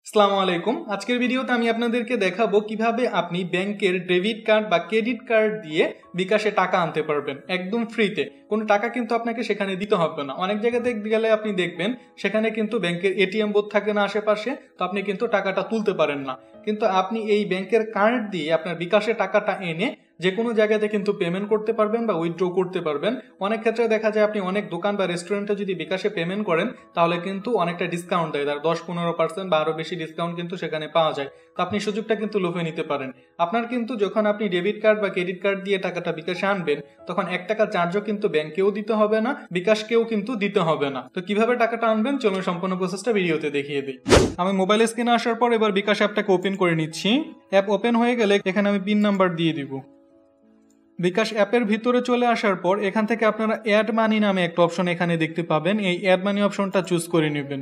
আসসালামু আলাইকুম। আজকের ভিডিওতে আমি আপনাদেরকে দেখাবো কিভাবে আপনি ব্যাংকের ডেবিট কার্ড বা ক্রেডিট কার্ড দিয়ে বিকাশে টাকা আনতে পারবেন একদম ফ্রিতে। কোনো টাকা কিন্তু আপনাকে সেখানে দিতে হবে না। অনেক জায়গাতে গেলে আপনি দেখবেন সেখানে কিন্তু ব্যাংকের এটিএম বুথ থাকে না আশেপাশে, তো আপনি কিন্তু টাকাটা তুলতে পারেন না। কিন্তু আপনি এই ব্যাংকের কার্ড দিয়ে আপনার বিকাশে টাকাটা এনে যে কোনো জায়গাতে কিন্তু পেমেন্ট করতে পারবেন বা উইথড্র করতে পারবেন। অনেক ক্ষেত্রে দেখা যায় আপনি অনেক দোকান বা রেস্টুরেন্টে যদি বিকাশে পেমেন্ট করেন তাহলে কিন্তু অনেকটা ডিসকাউন্ট দেয়, তার 10-15% বা আরো বেশি ডিসকাউন্ট কিন্তু সেখানে পাওয়া যায়। তো আপনি সুযোগটা কিন্তু লুফে নিতে পারেন। আপনার কিন্তু যখন আপনি ডেবিট কার্ড বা ক্রেডিট কার্ড দিয়ে টাকাটা বিকাশে আনবেন তখন 1 টাকা চার্জও কিন্তু ব্যাংকেও দিতে হবে না, বিকাশকেও কিন্তু দিতে হবে না। তো কিভাবে টাকাটা আনবেন চলুন সম্পূর্ণ প্রসেসটা ভিডিওতে দেখিয়ে দিই। আমি মোবাইল স্ক্রিনে আসার পর এবার বিকাশ অ্যাপটাকে ওপেন করে নিচ্ছি। অ্যাপ ওপেন হয়ে গেলে এখানে আমি পিন নাম্বার দিয়ে দিব। বিকাশ অ্যাপের ভিতরে চলে আসার পর এখান থেকে আপনারা অ্যাড মানি নামে একটা অপশন এখানে দেখতে পাবেন, এই অ্যাড মানি অপশনটা চুজ করে নেবেন।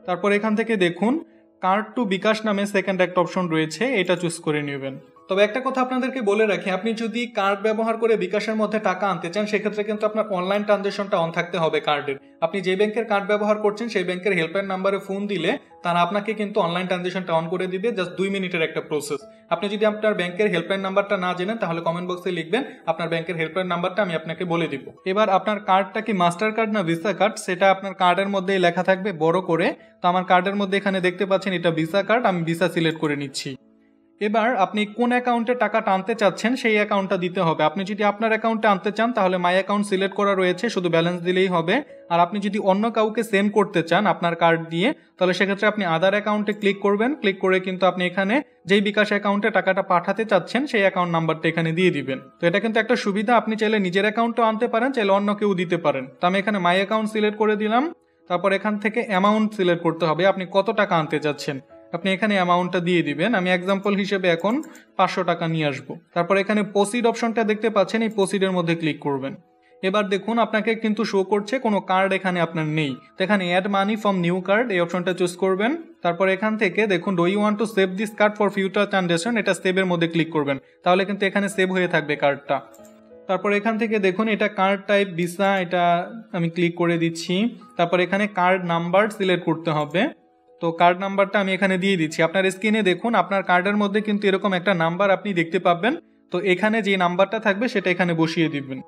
তারপর এখান থেকে দেখুন কার্ড টু বিকাশ নামে সেকেন্ড একটা অপশন রয়েছে, এটা চুজ করে নেবেন। তবে একটা কথা আপনাদেরকে বলে রাখি, আপনি যদি কার্ড ব্যবহার করে বিকাশের মধ্যে টাকা আনতে চান সেক্ষেত্রে কিন্তু আপনার অনলাইন ট্রানজাকশনটা অন থাকতে হবে কার্ডের। আপনি যে ব্যাংকের কার্ড ব্যবহার করছেন সেই ব্যাংকের হেল্পলাইন নাম্বারে ফোন দিলে তারা আপনাকে কিন্তু অনলাইন ট্রানজাকশনটা অন করে দিবে, জাস্ট 2 মিনিটের একটা প্রসেস। আপনি যদি আপনার ব্যাংকের হেল্পলাইন নাম্বারটা না জানেন তাহলে কমেন্ট বক্সে লিখবেন, আপনার ব্যাংকের হেল্পলাইন নাম্বারটা আমি আপনাকে বলে দিব। এবার আপনার কার্ডটা কি মাস্টার কার্ড না ভিসা কার্ড সেটা আপনার কার্ডের মধ্যেই লেখা থাকবে বড় করে। তো আমার কার্ডের মধ্যে এখানে দেখতে পাচ্ছেন এটা ভিসা কার্ড, আমি ভিসা সিলেক্ট করে নিচ্ছি। এবার আপনি কোন অ্যাকাউন্টে টাকা টানতে চাচ্ছেন সেই অ্যাকাউন্টটা দিতে হবে। আপনি যদি আপনার অ্যাকাউন্টে আনতে চান তাহলে মাই অ্যাকাউন্ট সিলেক্ট করা রয়েছে, শুধু ব্যালেন্স দিলেই হবে। আর আপনি যদি অন্য কাউকে সেন্ড করতে চান আপনার কার্ড দিয়ে তাহলে সেক্ষেত্রে আপনি আদার অ্যাকাউন্টে ক্লিক করবেন। ক্লিক করে কিন্তু আপনি এখানে যেই বিকাশ অ্যাকাউন্টে টাকাটা পাঠাতে চাচ্ছেন সেই অ্যাকাউন্ট নাম্বারটা এখানে দিয়ে দিবেন। তো এটা কিন্তু একটা সুবিধা, আপনি চাইলে নিজের অ্যাকাউন্টও আনতে পারেন, চাইলে অন্য কেউ দিতে পারেন। তো আমি এখানে মাই অ্যাকাউন্ট সিলেক্ট করে দিলাম। তারপর এখান থেকে অ্যামাউন্ট সিলেক্ট করতে হবে, আপনি কত টাকা আনতে চাচ্ছেন আপনি এখানে অ্যামাউন্টটা দিয়ে দিবেন। আমি এক্সাম্পল হিসেবে এখন 500 টাকা নিয়ে আসবো। তারপর এখানে প্রসিড অপশনটা দেখতে পাচ্ছেন, এই প্রসিডের মধ্যে ক্লিক করবেন। এবার দেখুন আপনাকে কিন্তু শো করছে কোনো কার্ড এখানে আপনার নেই, তো এখানে add money from new card এই অপশনটা চুজ করবেন। তারপর এখান থেকে দেখুন do you want to save this card for future transaction, এটা সেভের মধ্যে ক্লিক করবেন, তাহলে কিন্তু এখানে সেভ হয়ে থাকবে কার্ডটা। তারপর এখান থেকে দেখুন এটা কার্ড টাইপ ভিসা, এটা আমি ক্লিক করে দিচ্ছি। তারপর এখানে কার্ড নাম্বার সিলেক্ট করতে হবে, তো কার্ড নাম্বারটা আমি এখানে দিয়ে দিচ্ছি। আপনার স্ক্রিনে দেখুন আপনার কার্ডের মধ্যে কিন্তু এরকম একটা নাম্বার আপনি দেখতে পাবেন, তো এখানে যে নাম্বারটা থাকবে সেটা এখানে বসিয়ে দিবেন।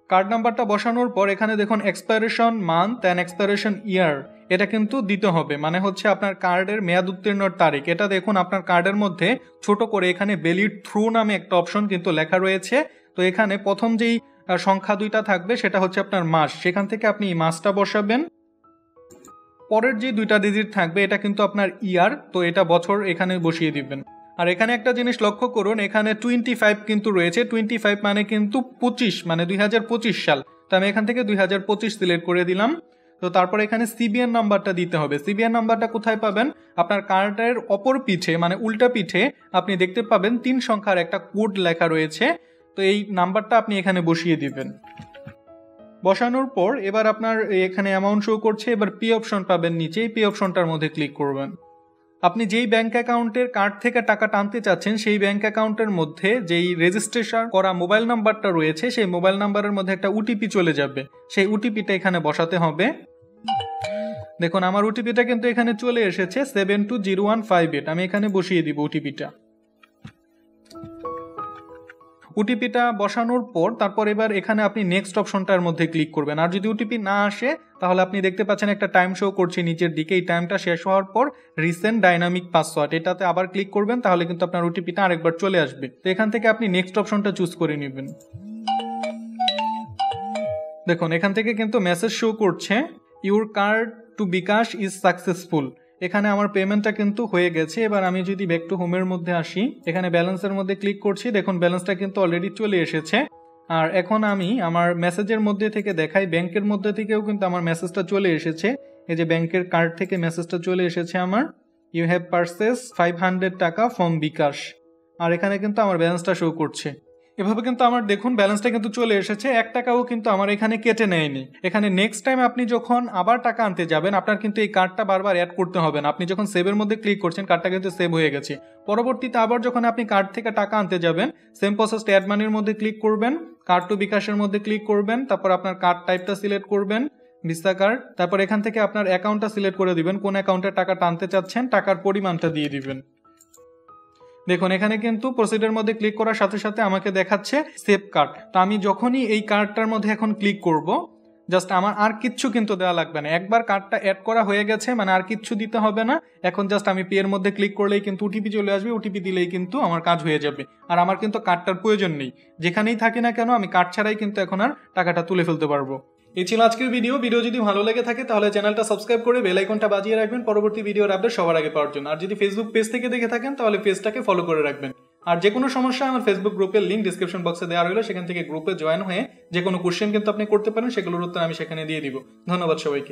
কার্ড নাম্বারটা বসানোর পর এখানে দেখুন এক্সপায়ারেশন মান্থ অ্যান্ড এক্সপায়ারেশন ইয়ার এটা কিন্তু দিতে হবে, মানে হচ্ছে আপনার কার্ডের মেয়াদ উত্তীর্ণর তারিখ। এটা দেখুন আপনার কার্ডের মধ্যে ছোট করে এখানে ভ্যালিড থ্রু নামে একটা অপশন কিন্তু লেখা রয়েছে। তো এখানে প্রথম যেই সংখ্যা দুইটা থাকবে সেটা হচ্ছে আপনার মাস, সেখান থেকে আপনি এই মাসটা বসাবেন। পরের যে দুইটা ডিজিট থাকবে এটা কিন্তু আপনার ইয়ার, তো এটা বছর এখানে বসিয়ে দিবেন। আর এখানে একটা জিনিস লক্ষ্য করুন এখানে 25 কিন্তু রয়েছে, 25 মানে কিন্তু 25 মানে 2025 সাল। তো আমি এখান থেকে 2025 সিলেক্ট করে দিলাম। তো তারপর এখানে সিবিএন নাম্বারটা দিতে হবে। সিবিএন নাম্বারটা কোথায় পাবেন, আপনার কার্ডের অপর পিঠে মানে উল্টা পিঠে আপনি দেখতে পাবেন 3 সংখ্যার একটা কোড লেখা রয়েছে, তো এই নাম্বারটা আপনি এখানে বসিয়ে দিবেন। বসানোর পর এবার আপনার এখানে অ্যামাউন্ট শো করছে, এবার পে অপশন পাবেন নিচে, এই পে অপশনটার মধ্যে ক্লিক করবেন। আপনি যেই ব্যাংক অ্যাকাউন্টের কার্ড থেকে টাকা টানতে চাচ্ছেন সেই ব্যাংক অ্যাকাউন্টের মধ্যে যেই রেজিস্ট্রেশন করা মোবাইল নাম্বারটা রয়েছে সেই মোবাইল নাম্বারের মধ্যে একটা ওটিপি চলে যাবে, সেই ওটিপিটা এখানে বসাতে হবে। দেখুন আমার ওটিপিটা কিন্তু এখানে চলে এসেছে 720158, আমি এখানে বসিয়ে দিব ওটিপিটা। ওটিপিটা বসানোর পর তারপর এবার এখানে আপনি নেক্সট অপশনটার মধ্যে ক্লিক করবেন। আর যদি ওটিপি না আসে তাহলে আপনি দেখতে পাচ্ছেন একটা টাইম শো করছে নিচের দিকে, এই টাইমটা শেষ হওয়ার পর রিসেন্ট ডাইনামিক পাসওয়ার্ড এটাতে আবার ক্লিক করবেন, তাহলে কিন্তু আপনার ওটিপিটা আরেকবার চলে আসবে। তো এখান থেকে আপনি নেক্সট অপশনটা চুজ করে নেবেন। দেখুন এখান থেকে কিন্তু মেসেজ শো করছে your card to bKash is successful, এখানে আমার পেমেন্টটা কিন্তু হয়ে গেছে। এবার আমি যদি ব্যাক টু হোমের মধ্যে আসি, এখানে ব্যালেন্সের মধ্যে ক্লিক করছি, দেখুন ব্যালেন্সটা কিন্তু অলরেডি চলে এসেছে। আর এখন আমি আমার মেসেজের মধ্যে থেকে দেখাই, ব্যাংকের মধ্যে থেকেও কিন্তু আমার মেসেজটা চলে এসেছে। এই যে ব্যাংকের কার্ড থেকে মেসেজটা চলে এসেছে আমার, ইউ হ্যাভ পারচেজ 500 টাকা ফ্রম বিকাশ, আর এখানে কিন্তু আমার ব্যালেন্সটা শো করছে। এভাবে কিন্তু আমার দেখুন ব্যালেন্সটা কিন্তু চলে এসেছে, 1 টাকাও কিন্তু আমার এখানে কেটে নেয়নি। এখানে নেক্সট টাইম আপনি যখন আবার টাকা আনতে যাবেন আপনার কিন্তু এই কার্ডটা বারবার অ্যাড করতে হবে না। আপনি যখন সেভের মধ্যে ক্লিক করছেন কার্ডটা কিন্তু সেভ হয়ে গেছে। পরবর্তীতে আবার যখন আপনি কার্ড থেকে টাকা আনতে যাবেন সেম প্রসেসটা অ্যাড মানির মধ্যে ক্লিক করবেন, কার্ড টু বিকাশের মধ্যে ক্লিক করবেন, তারপর আপনার কার্ড টাইপটা সিলেক্ট করবেন, ভিসা কার্ড, তারপর এখান থেকে আপনার অ্যাকাউন্টটা সিলেক্ট করে দিবেন, কোন অ্যাকাউন্টে টাকা টানতে চাচ্ছেন, টাকার পরিমাণটা দিয়ে দিবেন। দেখুন এখানে কিন্তু প্রসিডের মধ্যে ক্লিক করার সাথে সাথে আমাকে দেখাচ্ছে সেভ কার্ড। তো আমি যখনই এই কার্ডটার মধ্যে এখন ক্লিক করব, জাস্ট আমার আর কিচ্ছু কিন্তু দেওয়া লাগবে না, একবার কার্ডটা অ্যাড করা হয়ে গেছে মানে আর কিচ্ছু দিতে হবে না। এখন জাস্ট আমি পে এর মধ্যে ক্লিক করলেই কিন্তু ওটিপি চলে আসবে, ওটিপি দিলেই কিন্তু আমার কাজ হয়ে যাবে। আর আমার কিন্তু কার্ডটার প্রয়োজন নেই, যেখানেই থাকি না কেন আমি কার্ড ছাড়াই কিন্তু এখন আর টাকাটা তুলে ফেলতে পারবো। এই ছিল আজকের ভিডিও যদি ভালো লেগে থাকে তাহলে চ্যানেলটা সাবস্ক্রাইব করে বেল আইকনটা বাজিয়ে রাখবেন পরবর্তী ভিডিওর আপডেট সবার আগে পাওয়ার জন্য। আর যদি ফেসবুক পেজ থেকে দেখে থাকেন তাহলে পেজটাকে ফলো করে রাখবেন। আর যে কোনো সমস্যা আমার ফেসবুক গ্রুপের লিংক ডিসক্রিপশন বক্সে দেওয়া রইল, সেখান থেকে গ্রুপে জয়েন হয়ে যে কোনো কোশ্চেন কিন্তু আপনি করতে পারেন, সেগুলোর উত্তর আমি সেখানে দিয়ে দিব। ধন্যবাদ সবাইকে।